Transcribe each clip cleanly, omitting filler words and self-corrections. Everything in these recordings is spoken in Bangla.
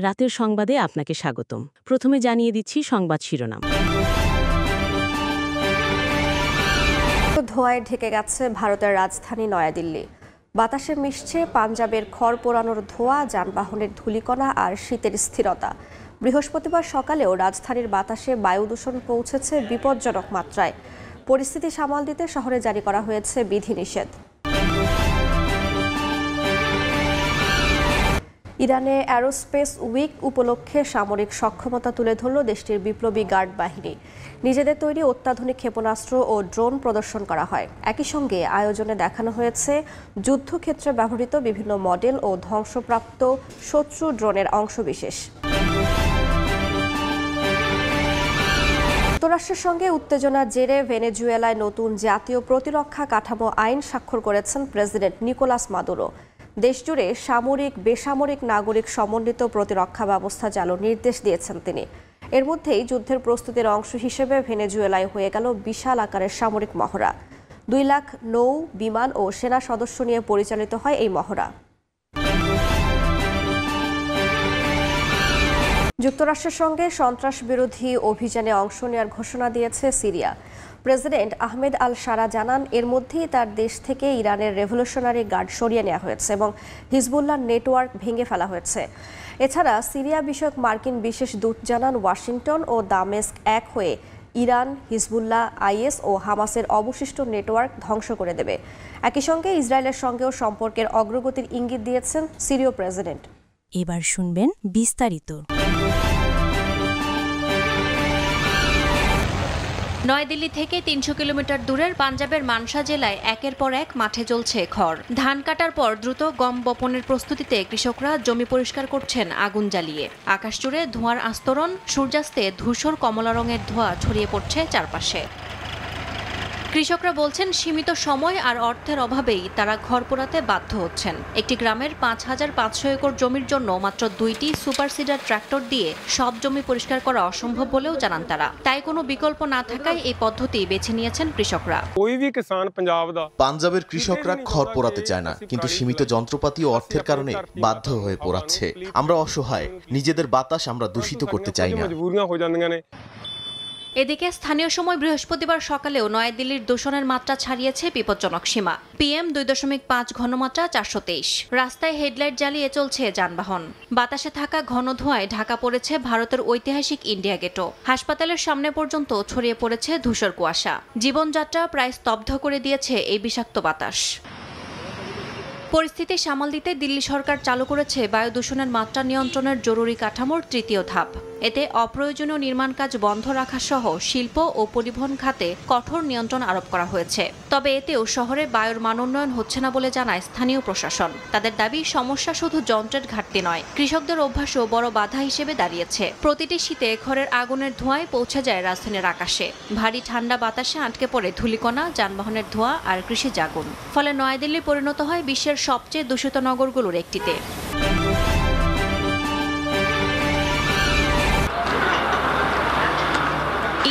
রাতের সংবাদে আপনাকে স্বাগতম। প্রথমে জানিয়ে দিচ্ছি সংবাদ শিরোনাম। ধোঁয়ায় ঢেকে গেছে ভারতের রাজধানী নয়াদিল্লি। বাতাসে মিশছে পাঞ্জাবের খড় পোড়ানোর ধোঁয়া, যানবাহনের ধূলিকণা আর শীতের স্থিরতা। বৃহস্পতিবার সকালেও রাজধানীর বাতাসে বায়ু দূষণ পৌঁছেছে বিপজ্জনক মাত্রায়। পরিস্থিতি সামাল দিতে শহরে জারি করা হয়েছে বিধিনিষেধ। ইরানে অ্যারোস্পেস উইক উপলক্ষে সামরিক সক্ষমতা তুলে ধরল দেশটির বিপ্লবী গার্ড বাহিনী। নিজেদের তৈরি অত্যাধুনিক ক্ষেপণাস্ত্র ও ড্রোন প্রদর্শন করা হয়। একই সঙ্গে আয়োজনে দেখানো হয়েছে যুদ্ধক্ষেত্রে ব্যবহৃত বিভিন্ন মডেল ও ধ্বংসপ্রাপ্ত শত্রু ড্রোনের অংশবিশেষ। যুক্তরাষ্ট্রের সঙ্গে উত্তেজনার জেরে ভেনেজুয়েলায় নতুন জাতীয় প্রতিরক্ষা কাঠামো আইন স্বাক্ষর করেছেন প্রেসিডেন্ট নিকোলাস মাদুরো। দেশজুড়ে সামরিক, বেসামরিক, নাগরিক সমন্বিত প্রতিরক্ষা ব্যবস্থা চালুর নির্দেশ দিয়েছেন তিনি। এর মধ্যেই যুদ্ধের প্রস্তুতির অংশ হিসেবে ভেনেজুয়েলায় হয়ে গেল বিশাল আকারের সামরিক মহড়া। 2 লাখ নৌ, বিমান ও সেনা সদস্য নিয়ে পরিচালিত হয় এই মহড়া। যুক্তরাষ্ট্রের সঙ্গে সন্ত্রাস বিরোধী অভিযানে অংশ নেওয়ার ঘোষণা দিয়েছে সিরিয়া। প্রেসিডেন্ট আহমেদ আল সারা জানান, এর মধ্যেই তার দেশ থেকে ইরানের রেভলিউশনারি গার্ড সরিয়ে নেওয়া হয়েছে এবং হিজবুল্লাহ নেটওয়ার্ক ভেঙে ফেলা হয়েছে। এছাড়া সিরিয়া বিষয়ক মার্কিন বিশেষ দূত জানান, ওয়াশিংটন ও দামেস্ক এক হয়ে ইরান, হিজবুল্লাহ, আইএস ও হামাসের অবশিষ্ট নেটওয়ার্ক ধ্বংস করে দেবে। একই সঙ্গে ইসরায়েলের সঙ্গেও সম্পর্কের অগ্রগতির ইঙ্গিত দিয়েছেন সিরীয় প্রেসিডেন্ট। এবার শুনবেন বিস্তারিত। নয়াদিল্লি থেকে 300 কিলোমিটার দূরের পাঞ্জাবের মানসা জেলায় একের পর এক মাঠে জ্বলছে খড়। ধান কাটার পর দ্রুত গম বপনের প্রস্তুতিতে কৃষকরা জমি পরিষ্কার করছেন আগুন জ্বালিয়ে। আকাশ জুড়ে ধোঁয়ার আস্তরণ, সূর্যাস্তে ধূসর কমলা রঙের ধোঁয়া ছড়িয়ে পড়ছে চারপাশে। কৃষকরা বলছেন, সীমিত সময় আর অর্থের অভাবেই তারা ঘর পোড়াতে বাধ্য হচ্ছেন। একটি গ্রামের 5500 একর জমির জন্য মাত্র 2টি সুপার সিডার ট্রাক্টর দিয়ে সব জমি পরিষ্কার করা অসম্ভব বলেও জানান তারা। তাই কোনো বিকল্প না থাকায় এই পদ্ধতি বেছে নিয়েছেন কৃষকরা। পাঞ্জাবের কৃষকরা খড় পোড়াতে চায় না, কিন্তু সীমিত যন্ত্রপাতি ও অর্থের কারণে বাধ্য হয়ে পোড়াচ্ছে। আমরা অসহায়, নিজেদের বাতাস আমরা দূষিত করতে চাই না। এদিকে স্থানীয় সময় বৃহস্পতিবার সকালেও নয়াদিল্লির দূষণের মাত্রা ছাড়িয়েছে বিপজ্জনক সীমা। PM 2.5 ঘনমাত্রা 423। রাস্তায় হেডলাইট জ্বালিয়ে চলছে যানবাহন। বাতাসে থাকা ঘন ধোঁয়ায় ঢাকা পড়েছে ভারতের ঐতিহাসিক ইন্ডিয়া গেটও। হাসপাতালের সামনে পর্যন্ত ছড়িয়ে পড়েছে ধূসর কুয়াশা। জীবনযাত্রা প্রায় স্তব্ধ করে দিয়েছে এই বিষাক্ত বাতাস। পরিস্থিতি সামাল দিতে দিল্লি সরকার চালু করেছে বায়ু দূষণের মাত্রা নিয়ন্ত্রণের জরুরি কাঠামোর 3য় ধাপ। এতে অপ্রয়োজনীয় নির্মাণ কাজ বন্ধ রাখা সহ শিল্প ও পরিবহন খাতে কঠোর নিয়ন্ত্রণ আরোপ করা হয়েছে। তবে এতেও শহরে বায়ুর মান উন্নয়ন হচ্ছে না বলে জানায় স্থানীয় প্রশাসন। তাদের দাবি, সমস্যা শুধু যন্ত্রের ঘাটতি নয়, কৃষকদের অভ্যাসও বড় বাধা হিসেবে দাঁড়িয়েছে। প্রতিটি শীতে ঘরের আগুনের ধোঁয়ায় পৌঁছে যায় রাজধানীর আকাশে। ভারী ঠান্ডা বাতাসে আটকে পড়ে ধূলিকণা, যানবাহনের ধোঁয়া আর কৃষিজ আগুন। ফলে নয়াদিল্লি পরিণত হয় বিশ্বের সবচেয়ে দূষিত নগরগুলোর একটিতে।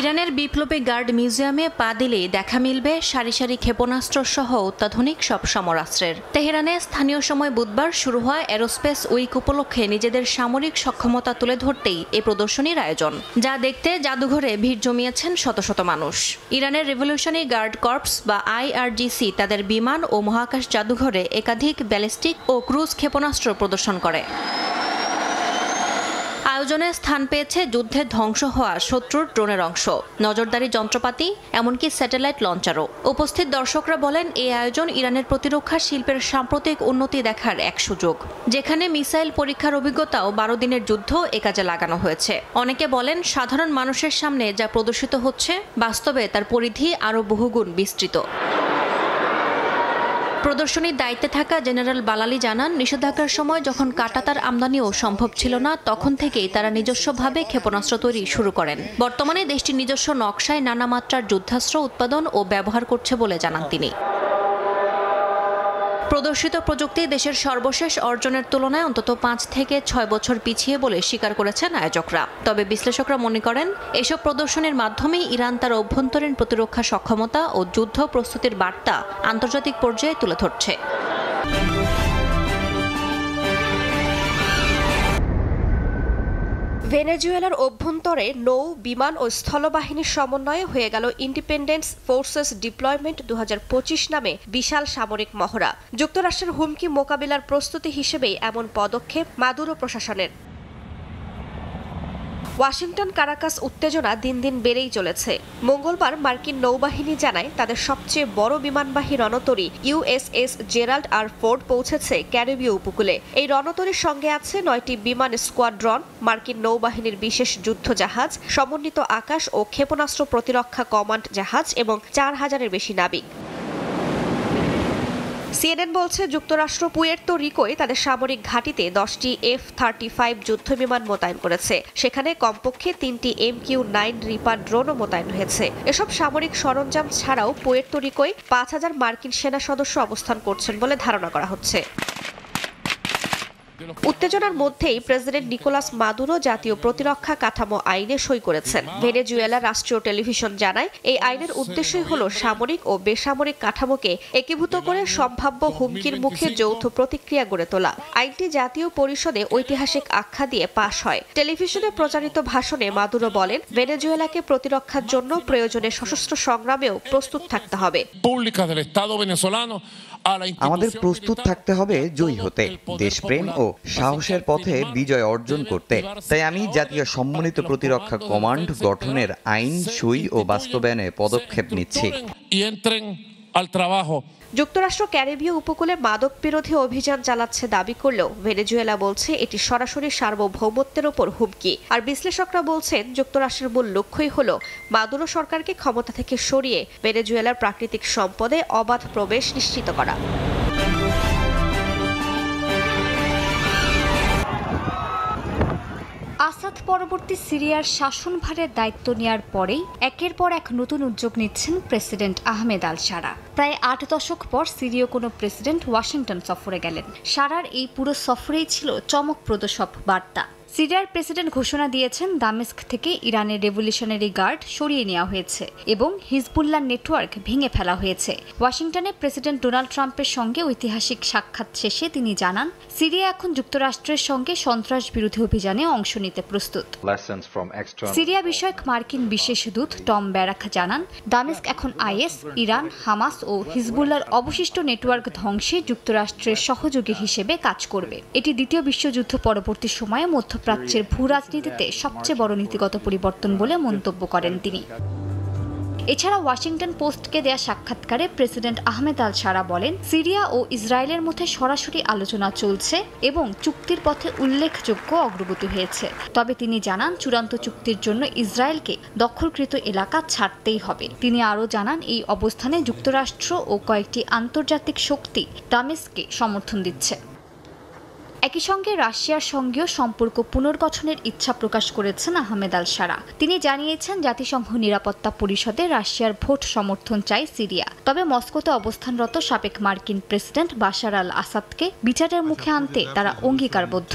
ইরানের বিপ্লবী গার্ড মিউজিয়ামে পা দিলেই দেখা মিলবে সারি সারি ক্ষেপণাস্ত্র সহ অত্যাধুনিক সব সমরাস্ত্রের। তেহরানে স্থানীয় সময় বুধবার শুরু হয় অ্যারোস্পেস উইক উপলক্ষে নিজেদের সামরিক সক্ষমতা তুলে ধরতেই এই প্রদর্শনীর আয়োজন, যা দেখতে জাদুঘরে ভিড় জমিয়েছেন শত শত মানুষ। ইরানের রেভলিউশনারি গার্ড কর্পস বা IRGC তাদের বিমান ও মহাকাশ জাদুঘরে একাধিক ব্যালিস্টিক ও ক্রুজ ক্ষেপণাস্ত্র প্রদর্শন করে। আয়োজনে স্থান পেয়েছে যুদ্ধে ধ্বংস হওয়া শত্রুর ড্রোনের অংশ, নজরদারি যন্ত্রপাতি, এমনকি স্যাটেলাইট লঞ্চারও। উপস্থিত দর্শকরা বলেন, এই আয়োজন ইরানের প্রতিরক্ষা শিল্পের সাম্প্রতিক উন্নতি দেখার এক সুযোগ, যেখানে মিসাইল পরীক্ষার অভিজ্ঞতাও 12 দিনের যুদ্ধ এ কাজে লাগানো হয়েছে। অনেকে বলেন, সাধারণ মানুষের সামনে যা প্রদর্শিত হচ্ছে, বাস্তবে তার পরিধি আরও বহুগুণ বিস্তৃত। প্রদর্শনীর দায়িত্বে থাকা জেনারেল বালালি জানান, নিষেধাজ্ঞার সময় যখন কাঁটাতার আমদানিও সম্ভব ছিল না, তখন থেকেই তারা নিজস্বভাবে ক্ষেপণাস্ত্র তৈরি শুরু করেন। বর্তমানে দেশটির নিজস্ব নকশায় নানা মাত্রার যুদ্ধাস্ত্র উৎপাদন ও ব্যবহার করছে বলে জানান তিনি। প্রদর্শিত প্রযুক্তি দেশের সর্বশেষ অর্জনের তুলনায় অন্তত 5 থেকে 6 বছর পিছিয়ে বলে স্বীকার করেছেন আয়োজকরা। তবে বিশ্লেষকরা মনে করেন, এসব প্রদর্শনীর মাধ্যমেই ইরান তার অভ্যন্তরীণ প্রতিরক্ষা সক্ষমতা ও যুদ্ধ প্রস্তুতির বার্তা আন্তর্জাতিক পর্যায়ে তুলে ধরছে। ভেনেজুয়েলার অভ্যন্তরে নৌ, বিমান ও স্থলবাহিনীর সমন্বয়ে হয়ে গেল ইন্ডিপেন্ডেন্স ফোর্সেস ডিপ্লয়মেন্ট 2025 নামে বিশাল সামরিক মহড়া। যুক্তরাষ্ট্রের হুমকি মোকাবিলার প্রস্তুতি হিসেবেই এমন পদক্ষেপ মাদুরো প্রশাসনের। ওয়াশিংটন কারাকাস উত্তেজনা দিন দিন বেড়েই চলেছে। মঙ্গলবার মার্কিন নৌবাহিনী জানায় তাদের সবচেয়ে বড় বিমানবাহী রণতরী USS জেরাল্ড আর ফোর্ড পৌঁছেছে ক্যারিবীয় উপকূলে। এই রণতরীর সঙ্গে আছে 9টি বিমান স্কোয়াড্রন, মার্কিন নৌবাহিনীর বিশেষ যুদ্ধ জাহাজ, সমন্বিত আকাশ ও ক্ষেপণাস্ত্র প্রতিরক্ষা কমান্ড জাহাজ এবং 4000-এর বেশি নাবিক। CNN বলছে যুক্তরাষ্ট্র পুয়ের্তো রিকোয় তাদের সামরিক ঘাঁটিতে 10টি F-35 যুদ্ধবিমান মোতায়েন করেছে। সেখানে কমপক্ষে 3টি MQ-9 রিপার ড্রোনও মোতায়েন রয়েছে। এসব সামরিক সরঞ্জাম ছাড়াও পুয়ের্তো রিকোয় 5000 মার্কিন সেনা সদস্য অবস্থান করছেন বলে ধারণা করা হচ্ছে। উত্তেজনার মধ্যেই প্রেসিডেন্ট নিকোলাস মাদুরো জাতীয় প্রতিরক্ষা কাঠামো আইনে সই করেছেন। ভেনেজুয়েলার রাষ্ট্রীয় টেলিভিশন জানায় এই আইনের উদ্দেশ্যই হল সামরিক ও বেসামরিক কাঠামোকে একীভূত করে সম্ভাব্য হুমকির মুখে যৌথ প্রতিক্রিয়া গড়ে তোলা। আইনটি জাতীয় পরিষদে ঐতিহাসিক আখ্যা দিয়ে পাশ হয়। টেলিভিশনে প্রচারিত ভাষণে মাদুরো বলেন, ভেনেজুয়েলাকে প্রতিরক্ষার জন্য প্রয়োজনে সশস্ত্র সংগ্রামেও প্রস্তুত থাকতে হবে। আমাদের প্রস্তুত থাকতে হবে জয়ী হতে, দেশপ্রেম ও সাহসের পথে বিজয় অর্জন করতে। তাই আমি জাতীয় সম্মিলিত প্রতিরক্ষা কমান্ড গঠনের আইন সই ও বাস্তবায়নে পদক্ষেপ নিচ্ছি। যুক্তরাষ্ট্র ক্যারিবীয় উপকূলে মাদক বিরোধী অভিযান চালাচ্ছে দাবি করলেও ভেনেজুয়েলা বলছে এটি সরাসরি সার্বভৌমত্বের ওপর হুমকি। আর বিশ্লেষকরা বলছেন যুক্তরাষ্ট্রের মূল লক্ষ্যই হল মাদুরো সরকারকে ক্ষমতা থেকে সরিয়ে ভেনেজুয়েলার প্রাকৃতিক সম্পদে অবাধ প্রবেশ নিশ্চিত করা। আসাদ পরবর্তী সিরিয়ার শাসনভারের দায়িত্ব নেয়ার পরেই একের পর এক নতুন উদ্যোগ নিচ্ছেন প্রেসিডেন্ট আহমেদ আল শারা। প্রায় 8 দশক পর সিরীয় কোনো প্রেসিডেন্ট ওয়াশিংটন সফরে গেলেন। শারার এই পুরো সফরেই ছিল চমকপ্রদ সব বার্তা। সিরিয়ার প্রেসিডেন্ট ঘোষণা দিয়েছেন দামেস্ক থেকে ইরানের রেভলিউশনারি গার্ড সরিয়ে নেওয়া হয়েছে এবং হিজবুল্লাহ নেটওয়ার্ক ভেঙে ফেলা হয়েছে। ওয়াশিংটনে প্রেসিডেন্ট ডোনাল্ড ট্রাম্পের সঙ্গে ঐতিহাসিক সাক্ষাৎ শেষে তিনি জানান, সিরিয়া এখন যুক্তরাষ্ট্রের সঙ্গে সন্ত্রাস বিরোধী অভিযানে অংশ নিতে প্রস্তুত। সিরিয়া বিষয়ক মার্কিন বিশেষ দূত টম ব্যারাক জানান, দামেস্ক এখন IS, ইরান, হামাস ও হিজবুল্লাহর অবশিষ্ট নেটওয়ার্ক ধ্বংসে যুক্তরাষ্ট্রের সহযোগী হিসেবে কাজ করবে। এটি দ্বিতীয় বিশ্বযুদ্ধ পরবর্তী সময়ে মধ্যপ্রাচ্যের ভূ রাজনীতিতে সবচেয়ে বড় নীতিগত পরিবর্তন বলে মন্তব্য করেন তিনি। এছাড়া ওয়াশিংটন পোস্টকে দেয়া সাক্ষাৎকারে প্রেসিডেন্ট আহমেদ আল শারা বলেন, সিরিয়া ও ইসরায়েলের মধ্যে সরাসরি আলোচনা চলছে এবং চুক্তির পথে উল্লেখযোগ্য অগ্রগতি হয়েছে। তবে তিনি জানান, চূড়ান্ত চুক্তির জন্য ইসরায়েলকে দখলকৃত এলাকা ছাড়তেই হবে। তিনি আরও জানান, এই অবস্থানে যুক্তরাষ্ট্র ও কয়েকটি আন্তর্জাতিক শক্তি দামেস্ককে সমর্থন দিচ্ছে। একই সঙ্গে রাশিয়ার সঙ্গেও সম্পর্ক পুনর্গঠনের ইচ্ছা প্রকাশ করেছেন আহমেদ আল শারা। তিনি জানিয়েছেন, জাতিসংঘ নিরাপত্তা পরিষদে রাশিয়ার ভোট সমর্থন চাই সিরিয়া। তবে মস্কোতে অবস্থানরত সাবেক মার্কিন প্রেসিডেন্ট বাশার আল আসাদকে বিচারের মুখে আনতে তারা অঙ্গীকারবদ্ধ।